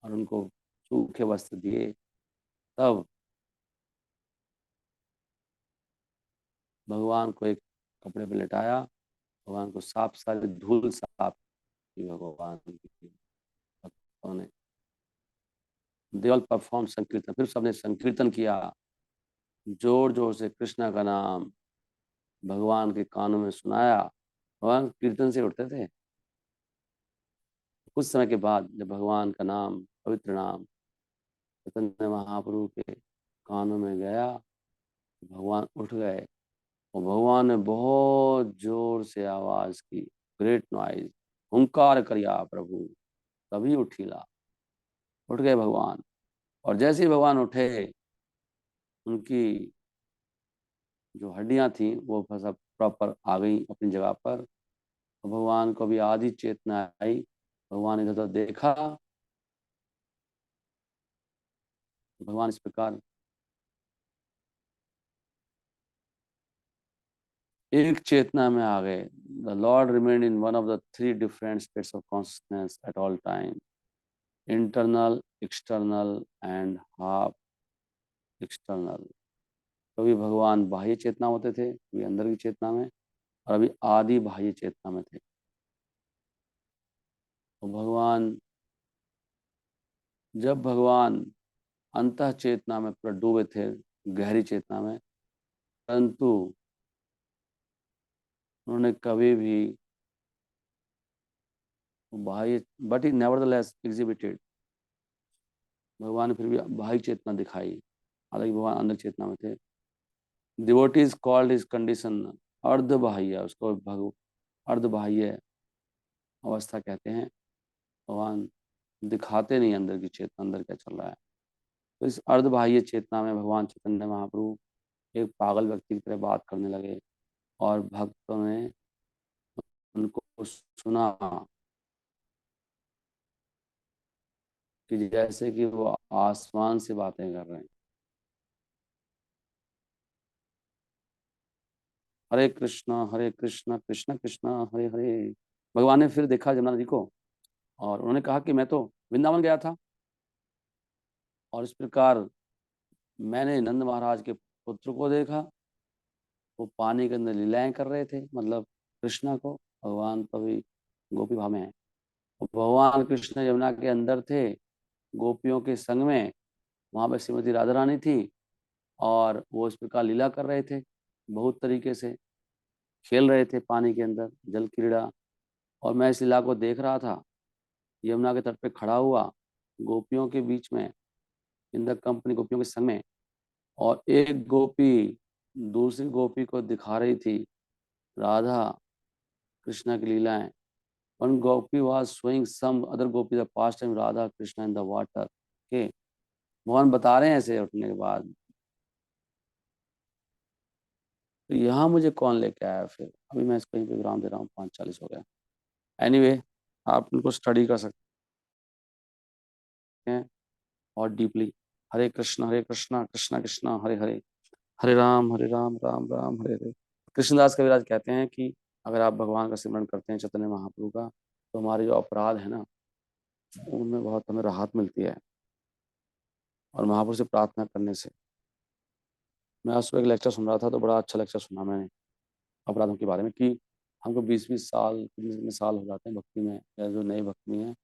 Speaker 1: और उनको सूखे वस्त्र दिए। तब भगवान को एक कपड़े पे लेटाया, भगवान को साफ सारी धूल साफ की भगवान की। भक्तों ने दे ऑल परफॉर्म संकीर्तन, फिर सबने संकीर्तन किया जोर जोर से, कृष्णा का नाम भगवान के कानों में सुनाया। भगवान कीर्तन से उठते थे। कुछ समय के बाद जब भगवान का नाम, पवित्र नाम चैतन्य महाप्रभु के कानों में गया, भगवान उठ गए, और भगवान ने बहुत जोर से आवाज की, ग्रेट नॉइज, हुंकार करिया प्रभु, तभी उठीला, उठ गए भगवान। और जैसे ही भगवान उठे, उनकी जो हड्डियां थी वो सब प्रॉपर आ गई अपनी जगह पर। तो भगवान को भी आधी चेतना आई। भगवान इधर उधर देखा, तो भगवान इस प्रकार एक चेतना में आ गए। The Lord remained in one of the three different states of consciousness at all time, internal, external and half external. कभी भगवान बाह्य चेतना होते थे, कभी अंदर की चेतना में, और अभी आदि बाह्य चेतना में थे। तो भगवान, जब भगवान अंतः चेतना में पूरा डूबे थे, गहरी चेतना में, परंतु उन्होंने कभी भी बाह्य, बट ही नेवरदलेस एग्जिबिटेड, भगवान ने फिर भी बाह्य चेतना दिखाई, हालांकि भगवान अंदर चेतना में थे। डिवोटीज कॉल्ड हिज कंडीशन अर्ध बाह्य, उसको अर्ध बाह्य अवस्था कहते हैं। भगवान दिखाते नहीं अंदर की चेतना, अंदर क्या चल रहा है। तो इस अर्ध बाह्य चेतना में भगवान चैतन्य महाप्रभु एक पागल व्यक्ति की तरह बात करने लगे, और भक्तों ने उनको सुना कि जैसे कि वो आसमान से बातें कर रहे हैं। हरे कृष्ण कृष्ण कृष्ण हरे हरे। भगवान ने फिर देखा जमुना नदी को, और उन्होंने कहा कि मैं तो वृंदावन गया था, और इस प्रकार मैंने नंद महाराज के पुत्र को देखा, वो पानी के अंदर लीलाएं कर रहे थे, मतलब कृष्णा को। भगवान तो अभी गोपी भाव में है। भगवान कृष्ण यमुना के अंदर थे, गोपियों के संग में। वहां पर श्रीमती राधा रानी थी, और वो इस प्रकार लीला कर रहे थे, बहुत तरीके से खेल रहे थे पानी के अंदर, जल क्रीड़ा। और मैं इस लीला को देख रहा था, यमुना के तट पे खड़ा हुआ, गोपियों के बीच में, इन द कंपनी, गोपियों के संग में। और एक गोपी दूसरी गोपी को दिखा रही थी राधा कृष्णा की लीलाएं। One gopi was showing some other gopi the pastime Radha Krishna in the water के। भगवान बता रहे हैं ऐसे उठने के बाद। तो यहाँ मुझे कौन लेके आया फिर? अभी मैं इसको यहीं पे विराम दे रहा हूँ, 5:40 हो गया। एनीवे, आप उनको स्टडी कर सकते हैं और डीपली। हरे कृष्णा कृष्णा कृष्णा हरे हरे, हरे राम राम राम हरे हरे। कृष्णदास कविराज कहते हैं कि अगर आप भगवान का सिमरन करते हैं, चैतन्य महाप्रभु का, तो हमारे जो अपराध है ना, उनमें बहुत हमें राहत मिलती है, और महाप्रभु से प्रार्थना करने से। मैं आज सुबह एक लेक्चर सुन रहा था, तो बड़ा अच्छा लेक्चर सुना मैंने अपराधों के बारे में, कि हमको 20-20 साल, कितने साल हो जाते हैं भक्ति में, या जो नए भक्ति में,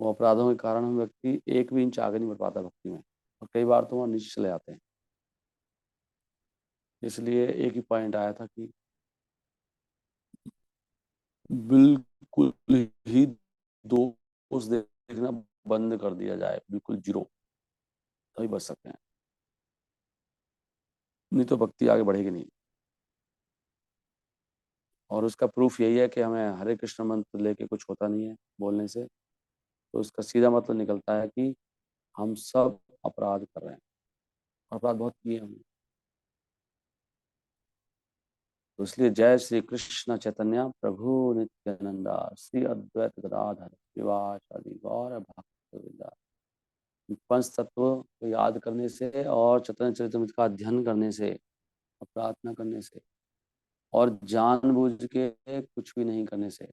Speaker 1: वो अपराधों के कारण हम व्यक्ति एक भी इंच आगे नहीं बढ़ पाता भक्ति में, और कई बार तो वहाँ नीचे चले जाते हैं। इसलिए एक ही पॉइंट आया था कि बिल्कुल ही दोष देखना बंद कर दिया जाए, बिल्कुल जीरो, तभी बच सकते हैं, नहीं तो भक्ति आगे बढ़ेगी नहीं। और उसका प्रूफ यही है कि हमें हरे कृष्ण मंत्र लेके कुछ होता नहीं है बोलने से। तो उसका सीधा मतलब निकलता है कि हम सब अपराध कर रहे हैं, अपराध बहुत किए हमने। तो इसलिए जय श्री कृष्ण चैतन्य प्रभु नित्यानंदा श्री अद्वैत गदाधर शिवाचार्य गौर भक्त। पंच तत्व को याद करने से, और चैतन्य चरितमृत का अध्ययन करने से, और प्रार्थना करने से, और जानबूझ के कुछ भी नहीं करने से,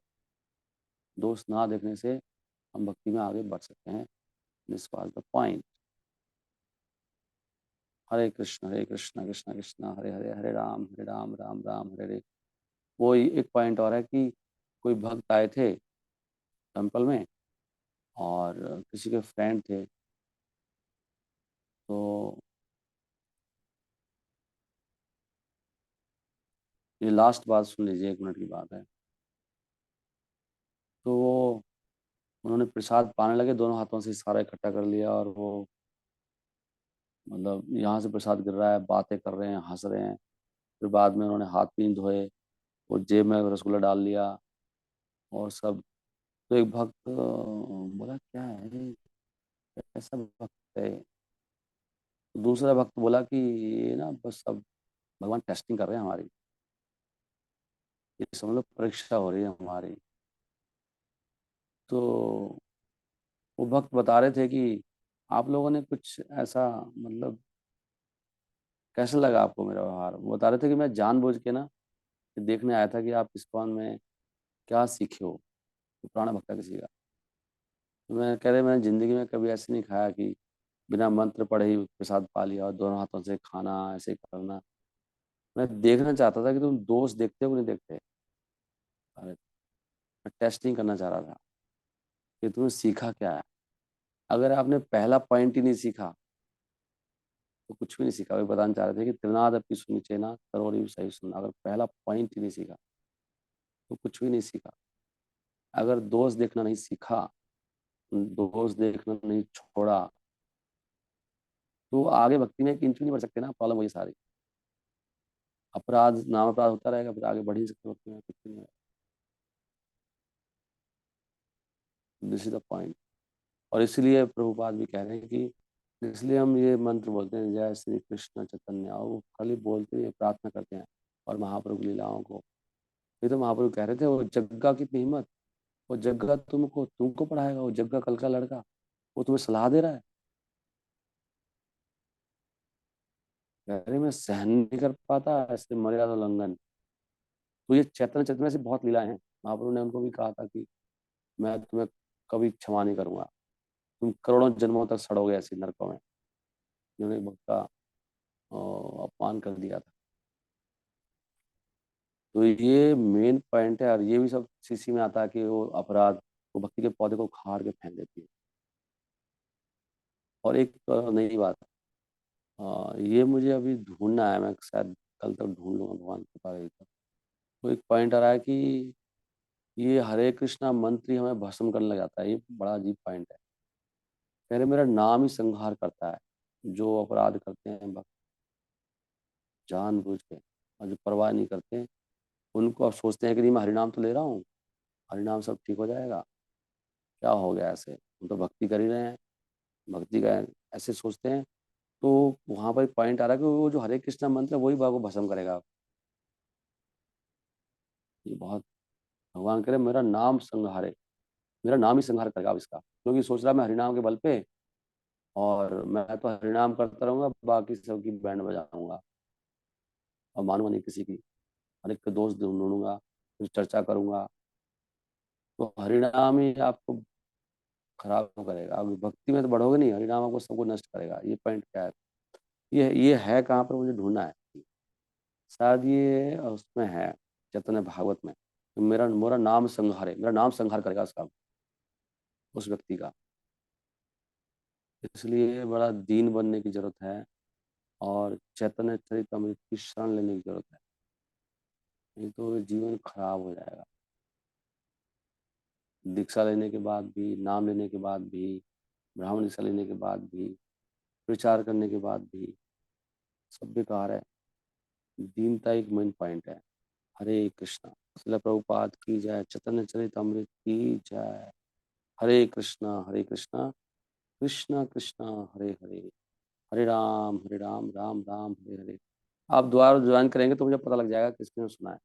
Speaker 1: दोष ना देखने से, हम भक्ति में आगे बढ़ सकते हैं। This was the point. Hare Krishna Krishna Krishna Hare Hare, Hare Rama Rama Rama Hare Hare. वो एक पॉइंट और है कि कोई भक्त आए थे टेम्पल में, और किसी के फ्रेंड थे, तो ये लास्ट बात सुन लीजिए, 1 मिनट की बात है। तो वो, उन्होंने प्रसाद पाने लगे, दोनों हाथों से सारा इकट्ठा कर लिया, और वो मतलब यहाँ से प्रसाद गिर रहा है, बातें कर रहे हैं, हंस रहे हैं। फिर बाद में उन्होंने हाथ भी नहीं धोए, वो जेब में रसगुल्ला डाल लिया और सब। तो एक भक्त बोला क्या है, ऐसा भक्त है? दूसरा भक्त बोला कि ये ना बस अब भगवान टेस्टिंग कर रहे हैं हमारी, ये समझ लो परीक्षा हो रही है हमारी। तो वो भक्त बता रहे थे कि आप लोगों ने कुछ ऐसा मतलब कैसा लगा आपको मेरा व्यवहार? वो बता रहे थे कि मैं जानबूझ के ना ये देखने आया था कि आप इस्कॉन में क्या सीखे हो, तो पुराना भक्त किसी का। तो मैं कह रहे मैंने ज़िंदगी में कभी ऐसे नहीं खाया कि बिना मंत्र पढ़े ही प्रसाद पा लिया और दोनों हाथों से खाना ऐसे करना। मैं देखना चाहता था कि तुम दोष देखते हो कि नहीं देखते। अरे, मैं टेस्टिंग करना चाह रहा था कि तुमने सीखा क्या है। अगर आपने पहला पॉइंट ही नहीं सीखा तो कुछ भी नहीं सीखा। वे बताना चाह रहे थे कि त्रिनाद अपनी सुनी चेना करोड़ भी सही सुनना। अगर पहला पॉइंट ही नहीं सीखा तो कुछ भी नहीं सीखा। अगर दोष देखना नहीं सीखा, दोष देखना नहीं छोड़ा, तो आगे भक्ति में एक इंच भी नहीं बढ़ सकते ना। प्रॉब्लम वही सारी, अपराध नाम अपराध होता रहेगा, फिर आगे बढ़ ही नहीं सकते भक्ति में, कुछ भी नहीं। This is the point. और इसलिए प्रभुपाद भी कह रहे हैं कि इसलिए हम ये मंत्र बोलते हैं, जय श्री कृष्ण चैतन्य। और वो खाली बोलते नहीं, प्रार्थना करते हैं। और महाप्रभु की लीलाओं को, ये तो महाप्रभु कह रहे थे, वो जग्गा की हिम्मत, वो जग्गा तुमको तुमको पढ़ाएगा। वो जग्गा कल का लड़का, वो तुम्हें सलाह दे रहा है। कह रहे मैं सहन नहीं कर पाता ऐसे मर्यादा उल्लंघन। तो ये चैतन्य चैतन्य से बहुत लीलाएं हैं। महाप्रभु ने उनको भी कहा था कि मैं तुम्हें कभी क्षमा नहीं करूंगा, तुम करोड़ों जन्मों तक सड़ोगे ऐसे नरकों में। जिन्होंने एक भक्त का अपमान कर दिया था। तो ये मेन पॉइंट है। और ये भी सब सीसी में आता है कि वो अपराध, वो भक्ति के पौधे को उखाड़ के फेंक देती है। और एक नई बात, ये मुझे अभी ढूंढना है, मैं शायद कल तक ढूंढ लूंगा, भगवान की कृपा रही तो एक पॉइंट आ रहा है कि ये हरे कृष्णा मंत्र ही हमें भस्म करने लग जाता है। ये बड़ा अजीब पॉइंट है। कह रहे मेरा नाम ही संहार करता है। जो अपराध करते हैं भक्त जानबूझ के और जो परवाह नहीं करते, उनको अब सोचते हैं कि नहीं मैं हरिनाम तो ले रहा हूँ, हरिनाम सब ठीक हो जाएगा, क्या हो गया ऐसे, हम तो भक्ति कर ही रहे हैं, भक्ति का ऐसे सोचते हैं। तो वहां पर एक पॉइंट आ रहा है कि वो जो हरे कृष्णा मंत्र है वही बाबा को भस्म करेगा। ये बहुत, भगवान करे मेरा नाम संहारे, मेरा नाम ही संहार करेगा अब इसका, क्योंकि सोच रहा मैं हरिनाम के बल पे, और मैं तो हरिनाम करता रहूंगा, बाकी सबकी बैंड बजाऊंगा और मानूंगा नहीं किसी की। हर एक के दोस्त ढूंढूंगा, फिर चर्चा करूंगा। तो हरिनाम ही आपको खराब करेगा। अब भक्ति में तो बढ़ोगे नहीं, हरिनाम आपको सबको नष्ट करेगा। ये पॉइंट क्या है? ये है कहाँ पर, मुझे ढूंढना है। शायद ये उसमें है, चैतन्य भागवत में। तो मेरा मेरा नाम संहारे, मेरा नाम संहार करेगा उसका, उस व्यक्ति का। इसलिए बड़ा दीन बनने की जरूरत है और चैतन्य चरितमृत की शरण लेने की जरूरत है। नहीं तो जीवन खराब हो जाएगा। दीक्षा लेने के बाद भी, नाम लेने के बाद भी, ब्राह्मण दीक्षा लेने के बाद भी, प्रचार करने के बाद भी सब बेकार है। दीनता एक मेन पॉइंट है। हरे कृष्णा। श्रील प्रभुपाद की जय, चैतन्य चरितमृत की जय। हरे कृष्णा कृष्णा कृष्णा हरे हरे, हरे राम राम राम हरे हरे। आप दोबारा ज्वाइन करेंगे तो मुझे पता लग जाएगा किसने सुना है।